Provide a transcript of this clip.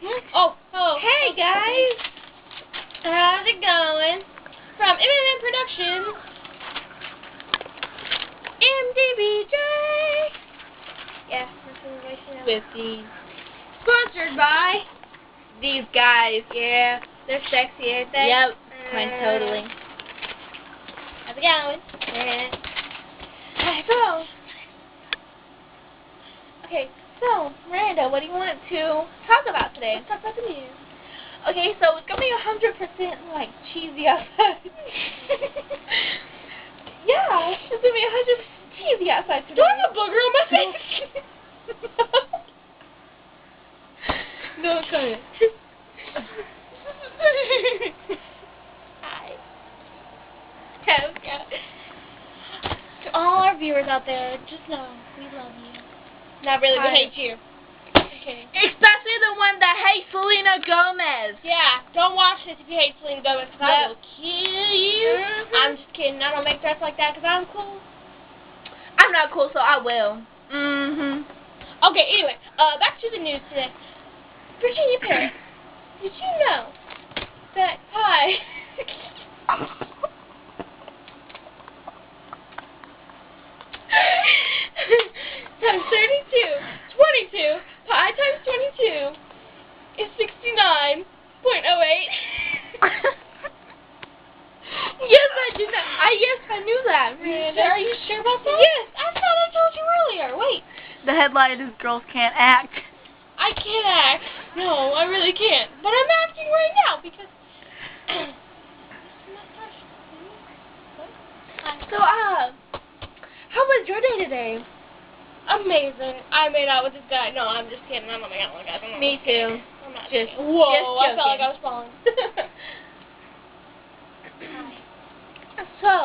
Oh, hello. Hey guys, How's it going? From MMM Productions, MDBJ. Yeah, that's what we're waiting on. 50. Sponsored by These guys. Yeah, they're sexy, ain't they? Yep, mine totally. How's it going? Yeah. So, okay, so Miranda, what do you want to talk about today? Let's talk about the news. Okay, so it's gonna be 100% like cheesy outside. Yeah, it's gonna be 100% cheesy outside today. Do I have a booger on my face? No, come here. Hi. To all our viewers out there, just know we love you. Not really, we Hi. hate you. Okay. Especially the one that hates Selena Gomez. Yeah, don't watch this if you hate Selena Gomez, because I Yep. will kill you. I'm just kidding. I don't make threats like that because I'm cool. I'm not cool, so I will. Okay, anyway, back to the news today. Virginia Parrott, did you know that pi times 32, 22, pi times 22 is 69.08. Yes, I did that. I knew that. Are you sure about that? Yes. I thought I told you earlier. Wait. The headline is Girls Can't Act. I can't act. No, I really can't. But I'm acting right now because. So, how was your day today? Amazing. I made out with this guy. No, I'm just kidding. I'm not making out with guys. I'm not Me too. I'm not Just- kidding. Whoa, just I felt like joking. I was falling. So,